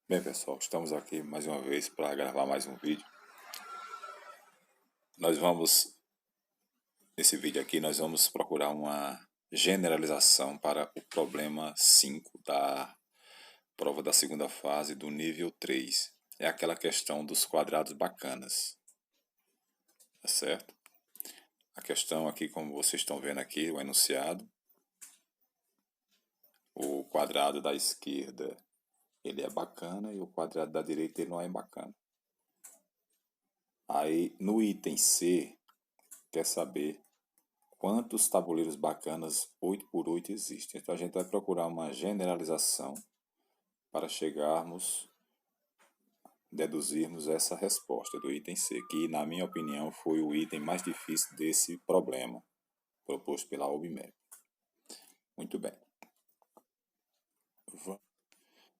Bem, pessoal, estamos aqui mais uma vez para gravar mais um vídeo. Nesse vídeo aqui, nós vamos procurar uma generalização para o problema 5 da prova da segunda fase do nível 3. É aquela questão dos quadrados bacanas, tá certo? A questão aqui, como vocês estão vendo aqui, o enunciado. O quadrado da esquerda, ele é bacana, e o quadrado da direita ele não é bacana. Aí, no item C, quer saber quantos tabuleiros bacanas 8x8 existem. Então a gente vai procurar uma generalização para deduzirmos essa resposta do item C, que na minha opinião foi o item mais difícil desse problema proposto pela OBMEP. Muito bem.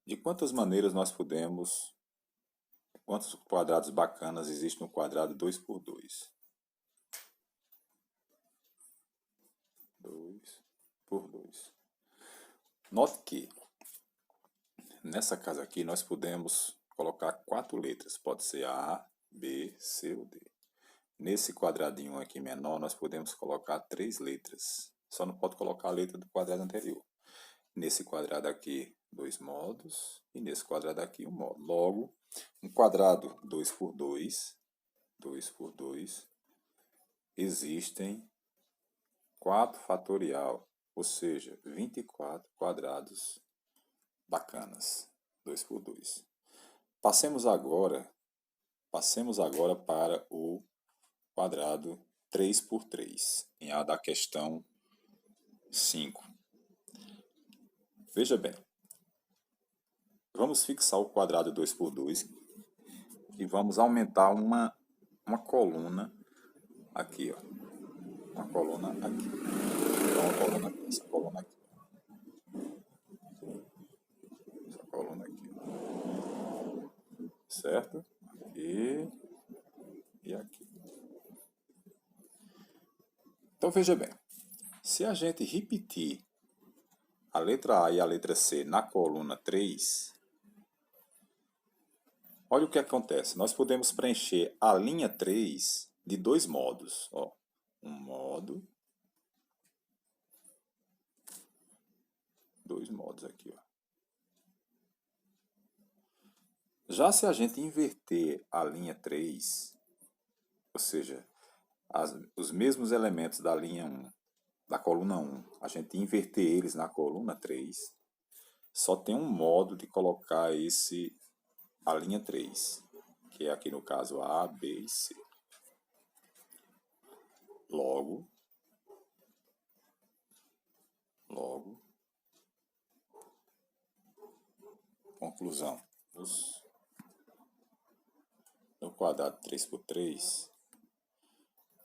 De quantas maneiras nós podemos... Quantos quadrados bacanas existem no quadrado 2x2? 2x2. Note que nessa casa aqui nós podemos colocar 4 letras. Pode ser A, B, C ou D. Nesse quadradinho aqui menor nós podemos colocar 3 letras. Só não pode colocar a letra do quadrado anterior. Nesse quadrado aqui, 2 modos. E nesse quadrado aqui, 1 modo. Logo, um quadrado 2x2, existem 4 fatorial, ou seja, 24 quadrados bacanas, 2x2. Passemos agora para o quadrado 3x3, em A da questão 5. Veja bem, vamos fixar o quadrado 2x2 e vamos aumentar uma coluna aqui, ó. Uma coluna aqui. Então, uma coluna aqui, essa coluna aqui. Essa coluna aqui. Certo? Aqui e aqui. Então, veja bem. Se a gente repetir a letra A e a letra C na coluna 3, olha o que acontece. Nós podemos preencher a linha 3 de 2 modos. Ó, um modo, 2 modos aqui. Ó. Já se a gente inverter a linha 3, ou seja, os mesmos elementos da linha 1, da coluna 1, a gente inverter eles na coluna 3, só tem um modo de colocar a linha 3, que é aqui no caso A, B e C. Logo, conclusão, no quadrado 3x3,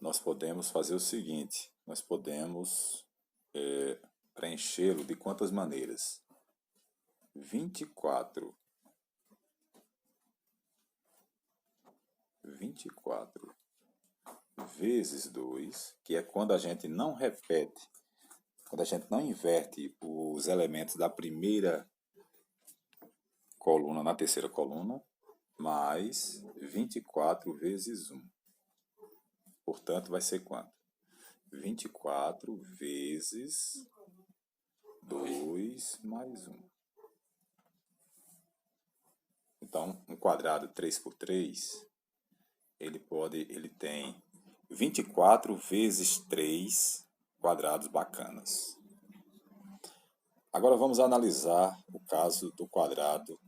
nós podemos fazer o seguinte, nós podemos preenchê-lo de quantas maneiras? 24 vezes 2, que é quando a gente não repete, quando a gente não inverte os elementos da primeira coluna na terceira coluna, mais 24 vezes 1. Portanto, vai ser quanto? 24 vezes 2 mais 1. Então, um quadrado 3x3, ele tem 24 vezes 3 quadrados bacanas. Agora vamos analisar o caso do quadrado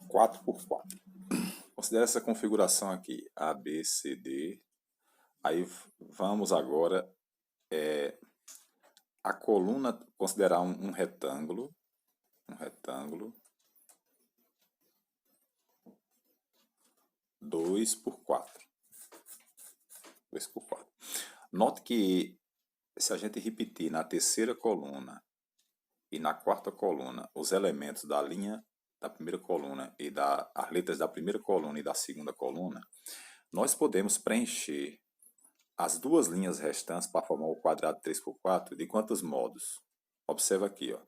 4x4. Considere essa configuração aqui, A, B, C, D. Aí vamos agora a coluna, considerar um retângulo. 2x4. Note que se a gente repetir na terceira coluna e na quarta coluna os elementos da linha da primeira coluna e as letras da primeira coluna e da segunda coluna, nós podemos preencher as duas linhas restantes para formar o quadrado 3x4 de quantos modos? Observa aqui, ó.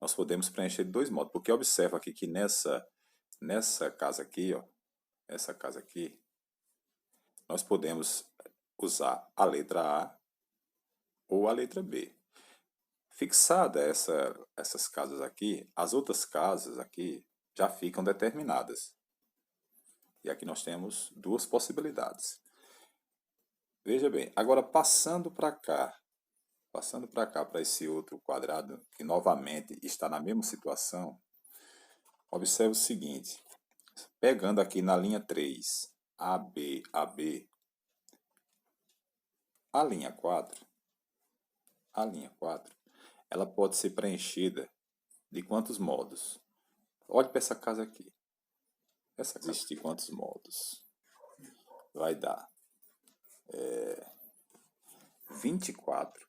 nós podemos preencher de dois modos. Porque observa aqui que nessa casa aqui, ó, essa casa aqui, nós podemos usar a letra A ou a letra B. Fixada essas casas aqui, as outras casas aqui já ficam determinadas. E aqui nós temos duas possibilidades. Veja bem, agora passando para cá, para esse outro quadrado, que novamente está na mesma situação, observe o seguinte, pegando aqui na linha 3, AB, AB, a linha 4, ela pode ser preenchida de quantos modos? Olhe para essa casa aqui. Essa casa existe quantos modos? Vai dar 24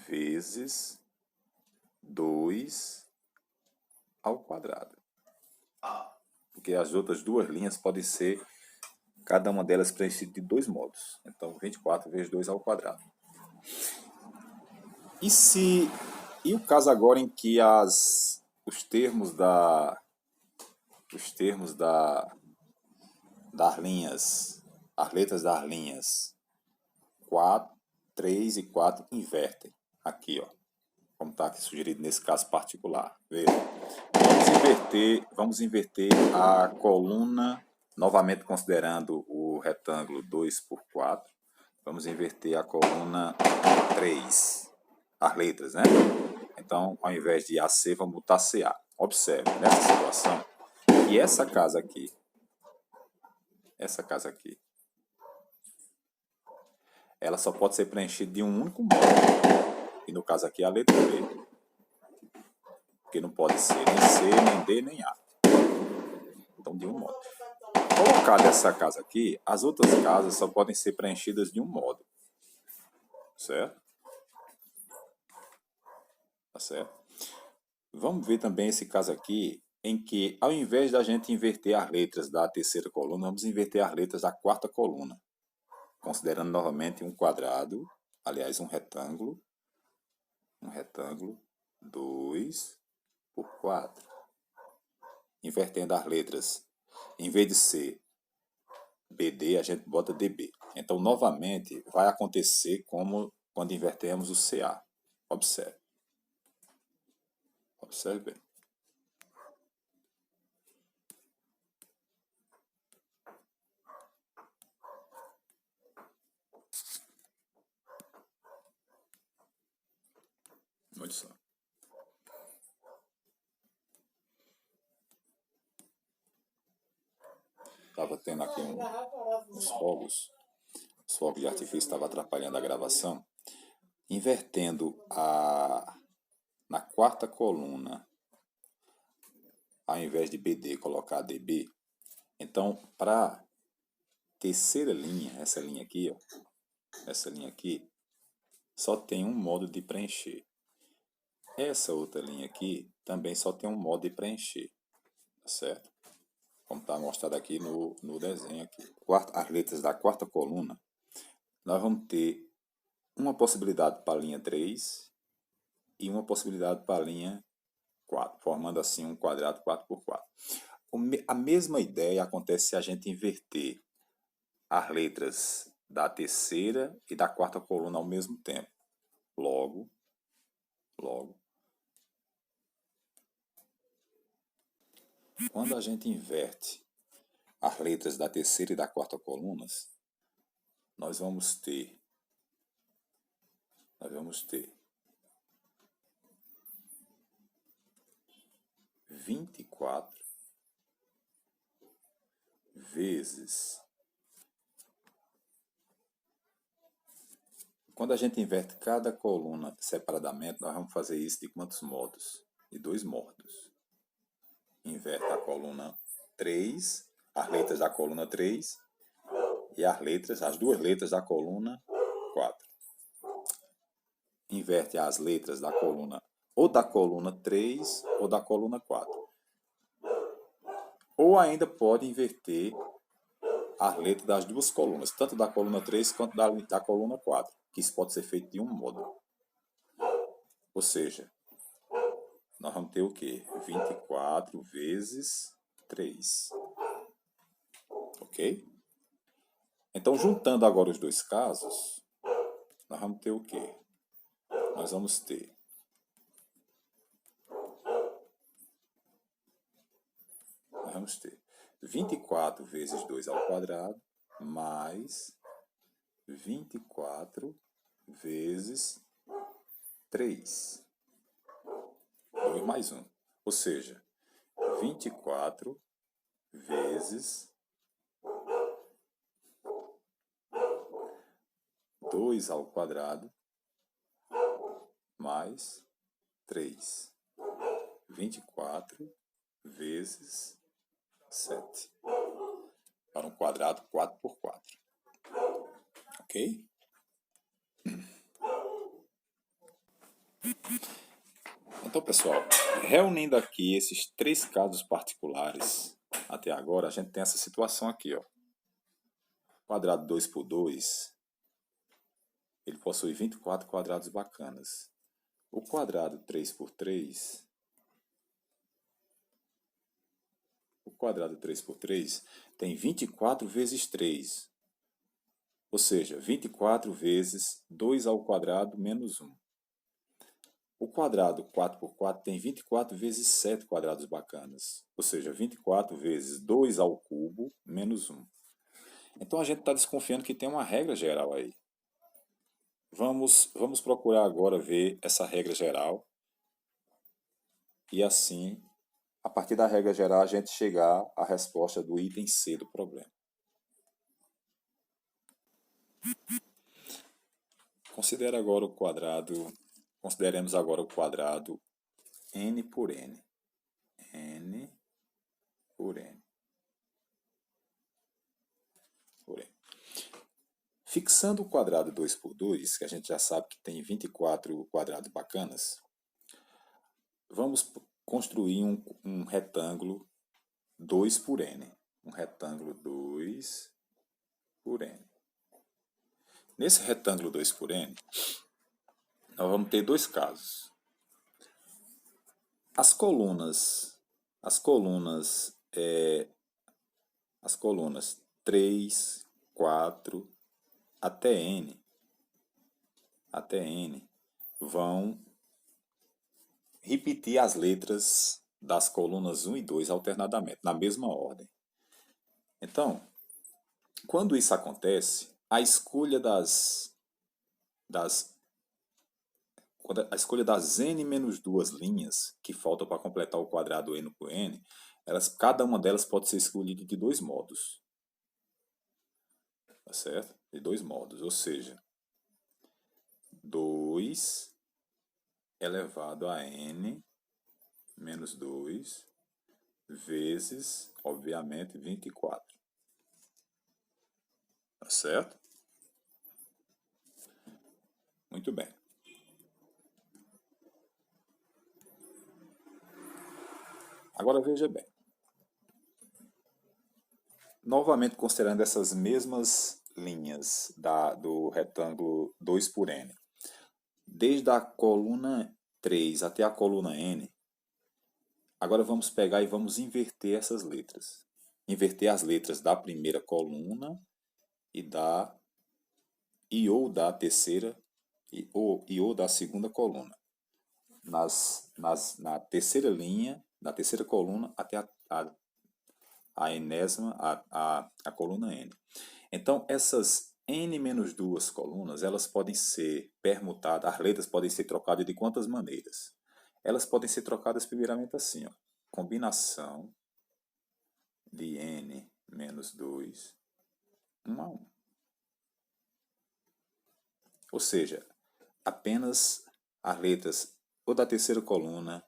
vezes 2 ao quadrado. Porque as outras duas linhas podem ser, cada uma delas preenchida de dois modos. Então, 24 vezes 2 ao quadrado. E o caso agora em que os termos das linhas, as letras das linhas 4, 3 e 4 invertem. Aqui, ó, como está aqui sugerido nesse caso particular. Veja. Vamos inverter a coluna, novamente considerando o retângulo 2 por 4. Vamos inverter a coluna 3, as letras, né? Então, ao invés de AC, vamos botar CA. Observe, nessa situação, que essa casa aqui, ela só pode ser preenchida de um único modo. E no caso aqui, a letra B. Porque não pode ser nem C, nem D, nem A. Então, de um modo. Colocada essa casa aqui, as outras casas só podem ser preenchidas de um modo. Certo? Tá certo? Vamos ver também esse caso aqui, em que ao invés da gente inverter as letras da terceira coluna, vamos inverter as letras da quarta coluna. Considerando novamente um quadrado, aliás, um retângulo. 2 por 4. Invertendo as letras, em vez de ser BD, a gente bota DB. Então, novamente, vai acontecer como quando invertemos o CA. Observe. Observe bem. Olha só. Estava tendo aqui uns fogos. Os fogos de artifício estavam atrapalhando a gravação. Invertendo na quarta coluna, ao invés de BD, colocar DB. Então, para terceira linha, essa linha aqui, ó, essa linha aqui, só tem um modo de preencher. Essa outra linha aqui também só tem um modo de preencher, tá certo? Como está mostrado aqui no desenho aqui. As letras da quarta coluna, nós vamos ter uma possibilidade para a linha 3 e uma possibilidade para a linha 4, formando assim um quadrado 4 por 4. A mesma ideia acontece se a gente inverter as letras da terceira e da quarta coluna ao mesmo tempo. Logo, quando a gente inverte as letras da terceira e da quarta colunas, nós vamos ter 24 vezes. Quando a gente inverte cada coluna separadamente, nós vamos fazer isso de quantos modos? De 2 modos. Inverte a coluna 3, as letras da coluna 3 e as duas letras da coluna 4. Inverte as letras da coluna ou da coluna 3 ou da coluna 4. Ou ainda pode inverter as letras das duas colunas, tanto da coluna 3 quanto da coluna 4, que isso pode ser feito de um modo. Ou seja, nós vamos ter o quê? 24 vezes 3. Ok? Então, juntando agora os dois casos, nós vamos ter o quê? Nós vamos ter 24 vezes 2 ao quadrado, mais 24 vezes 3. 2 mais 1. Ou seja, 24 vezes 2 ao quadrado mais 3. 24 vezes 7. Para um quadrado 4 por 4. Ok? Então, pessoal, reunindo aqui esses 3 casos particulares até agora, a gente tem essa situação aqui, ó. Quadrado 2 por 2, ele possui 24 quadrados bacanas. O quadrado 3 por 3, tem 24 vezes 3. Ou seja, 24 vezes 2 ao quadrado menos 1. O quadrado 4 por 4 tem 24 vezes 7 quadrados bacanas. Ou seja, 24 vezes 2 ao cubo menos 1. Então a gente está desconfiando que tem uma regra geral aí. Vamos procurar agora ver essa regra geral. E assim, a partir da regra geral, a gente chegar à resposta do item C do problema. Consideremos agora o quadrado n por n. N por n. Fixando o quadrado 2 por 2, que a gente já sabe que tem 24 quadrados bacanas, vamos construir um retângulo 2 por n. Um retângulo 2 por n. Nesse retângulo 2 por n, nós vamos ter 2 casos. As colunas 3, 4 até n vão repetir as letras das colunas 1 e 2 alternadamente, na mesma ordem. Então, quando isso acontece, a escolha das n menos 2 linhas que faltam para completar o quadrado n por n, cada uma delas pode ser escolhida de 2 modos. Tá certo? De 2 modos, ou seja, 2 elevado a n menos 2 vezes, obviamente, 24. Tá certo? Muito bem. Agora veja bem. Novamente considerando essas mesmas linhas do retângulo 2 por n. Desde a coluna 3 até a coluna n, agora vamos pegar e vamos inverter essas letras. Inverter as letras da primeira coluna ou da terceira ou da segunda coluna. Na terceira linha, na terceira coluna até a coluna n. Então, essas n menos 2 colunas, elas podem ser permutadas, as letras podem ser trocadas de quantas maneiras? Elas podem ser trocadas primeiramente assim, ó, combinação de n menos 2, 1 a 1. Ou seja, apenas as letras ou da terceira coluna,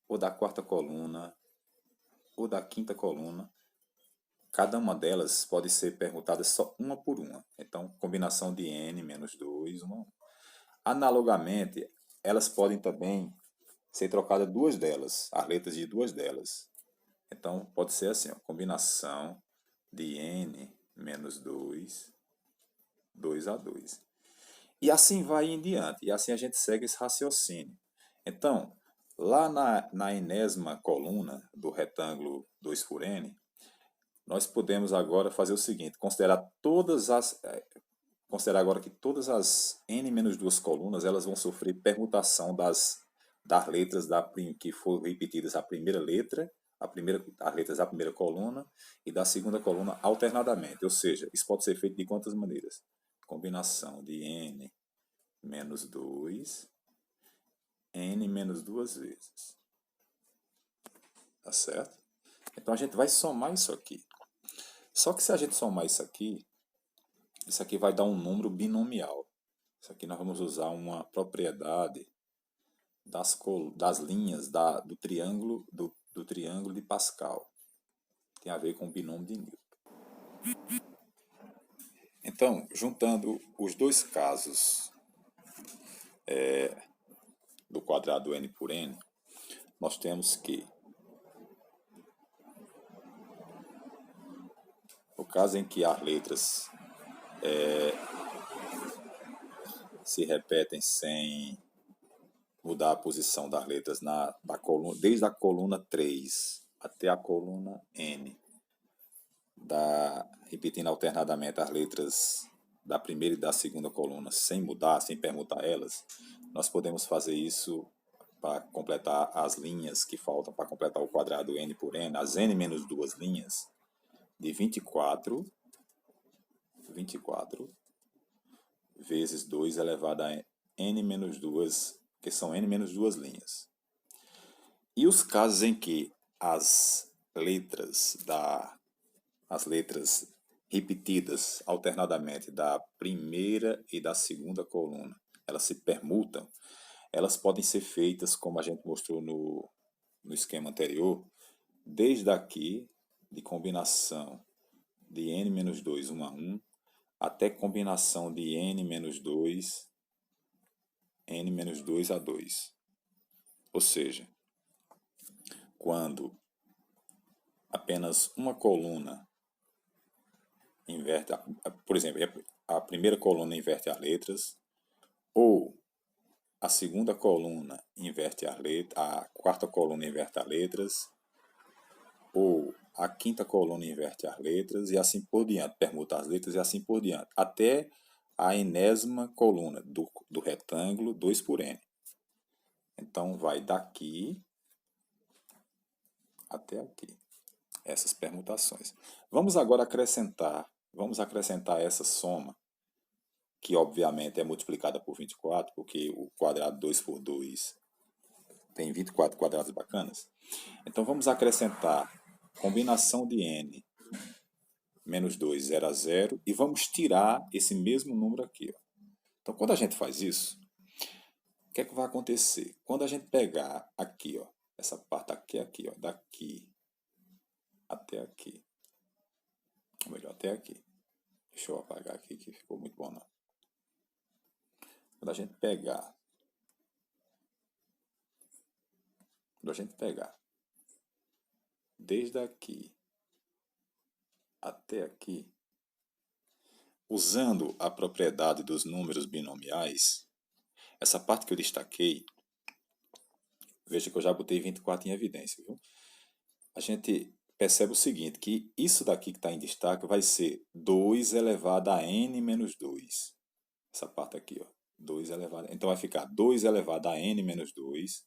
ou da quarta coluna, ou da quinta coluna, cada uma delas pode ser permutada só uma por uma. Então, combinação de n menos 2, 1 a 1. Analogamente, elas podem também ser trocadas as letras de duas delas. Então, pode ser assim, ó, combinação de n menos 2, 2 a 2. E assim vai em diante. E assim a gente segue esse raciocínio. Então, lá na enésima coluna do retângulo 2 por n, nós podemos agora fazer o seguinte, considerar agora que todas as n menos 2 colunas elas vão sofrer permutação das letras que foram repetidas a primeira letra, as letras da primeira coluna e da segunda coluna alternadamente. Ou seja, isso pode ser feito de quantas maneiras? Combinação de n menos 2, n menos 2 vezes. Tá certo? Então a gente vai somar isso aqui. Só que se a gente somar isso aqui vai dar um número binomial. Isso aqui nós vamos usar uma propriedade das linhas do triângulo de Pascal. Tem a ver com o binômio de Newton. Então, juntando os dois casos do quadrado n por n, nós temos que no caso em que as letras se repetem sem mudar a posição das letras desde a coluna 3 até a coluna n, repetindo alternadamente as letras da primeira e da segunda coluna sem mudar, sem permutar elas, nós podemos fazer isso para completar as linhas que faltam para completar o quadrado n por n, as n menos 2 linhas, de 24 vezes 2 elevado a n menos 2, que são n menos 2 linhas. E os casos em que as letras repetidas alternadamente da primeira e da segunda coluna, elas se permutam, elas podem ser feitas, como a gente mostrou no esquema anterior, desde aqui, de combinação de n menos 2, 1 a 1, até combinação de n menos 2 a 2. Ou seja, quando apenas uma coluna inverte, por exemplo, a primeira coluna inverte as letras, ou a segunda coluna inverte as letras, a quarta coluna inverte as letras, ou a quinta coluna inverte as letras, e assim por diante, permuta as letras e assim por diante, até a enésima coluna do retângulo 2 por n. Então, vai daqui até aqui, essas permutações. Vamos agora acrescentar essa soma, que obviamente é multiplicada por 24, porque o quadrado 2 por 2 tem 24 quadrados bacanas. Então, vamos acrescentar combinação de n menos 2, 0 a 0, e vamos tirar esse mesmo número aqui. Ó. Então, quando a gente faz isso, o que é que vai acontecer? Quando a gente pegar aqui, ó, essa parte aqui, ó, daqui até aqui, ou melhor, até aqui. Deixa eu apagar aqui que ficou muito bom, não. Quando a gente pegar desde aqui até aqui, usando a propriedade dos números binomiais, essa parte que eu destaquei, veja que eu já botei 24 em evidência, viu? A gente percebe o seguinte, que isso daqui que está em destaque vai ser 2 elevado a n menos 2. Essa parte aqui, ó, 2 elevado. Então vai ficar 2 elevado a n menos 2,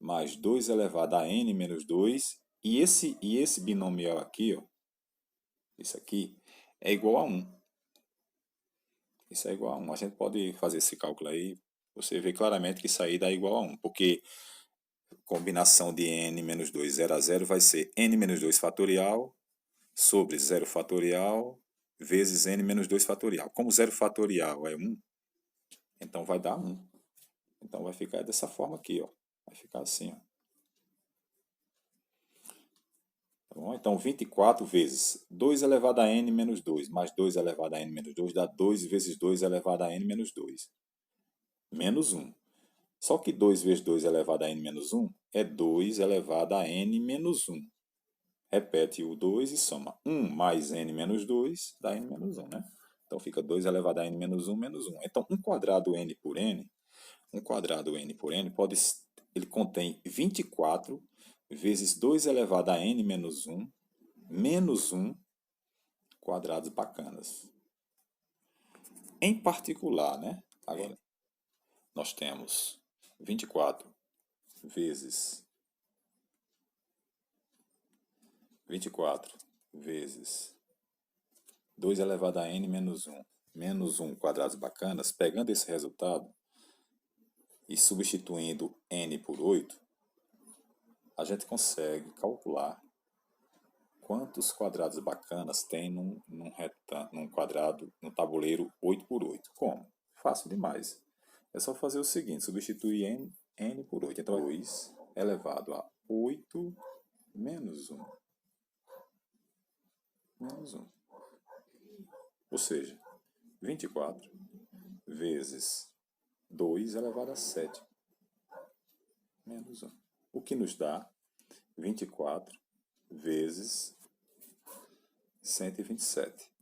mais 2 elevado a n menos 2, e esse binomial aqui, ó, isso aqui, é igual a 1. Isso é igual a 1. A gente pode fazer esse cálculo aí, você vê claramente que isso aí dá igual a 1, porque combinação de n menos 2, 0 a 0, vai ser n menos 2 fatorial sobre 0 fatorial vezes n menos 2 fatorial. Como 0 fatorial é 1, então vai dar 1. Então vai ficar dessa forma aqui, ó. Vai ficar assim, ó. Tá bom? Então 24 vezes 2 elevado a n menos 2, mais 2 elevado a n menos 2, dá 2 vezes 2 elevado a n menos 2. Menos 1. Só que 2 vezes 2 elevado a n menos 1 é 2 elevado a n menos 1. repete o 2 e soma 1 mais n menos 2 dá n menos 1, né? Então fica 2 elevado a n menos 1 menos 1. Então, um quadrado n por n ele contém 24 vezes 2 elevado a n menos 1 menos 1 quadrados bacanas. Em particular, né? Agora, nós temos 24 vezes 2 elevado a n menos 1 quadrados bacanas. Pegando esse resultado e substituindo n por 8, a gente consegue calcular quantos quadrados bacanas tem num quadrado, no tabuleiro 8 por 8. Como? Fácil demais. É só fazer o seguinte, substituir n por 8. Então, 2 elevado a 8 menos 1. Menos 1. Ou seja, 24 vezes 2 elevado a 7. Menos 1. O que nos dá 24 vezes 127.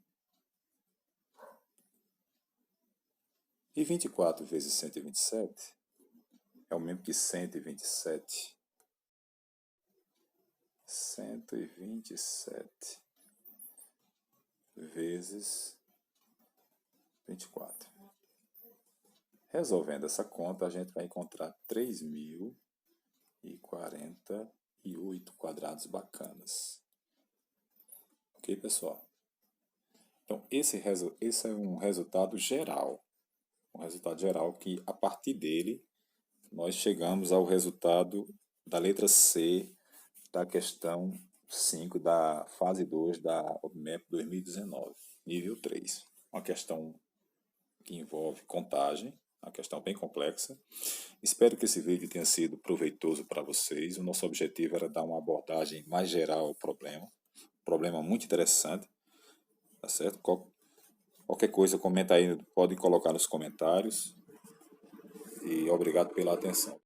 E 24 vezes 127 é o mesmo que 127. 127 vezes 24. Resolvendo essa conta, a gente vai encontrar 3.048 quadrados bacanas. Ok, pessoal? Então, esse é um resultado geral. Um resultado geral que, a partir dele, nós chegamos ao resultado da letra C da questão 5 da fase 2 da OBMEP 2019, nível 3. Uma questão que envolve contagem, uma questão bem complexa. Espero que esse vídeo tenha sido proveitoso para vocês. O nosso objetivo era dar uma abordagem mais geral ao problema. Problema muito interessante, tá certo? Qualquer coisa, comenta aí, pode colocar nos comentários. E obrigado pela atenção.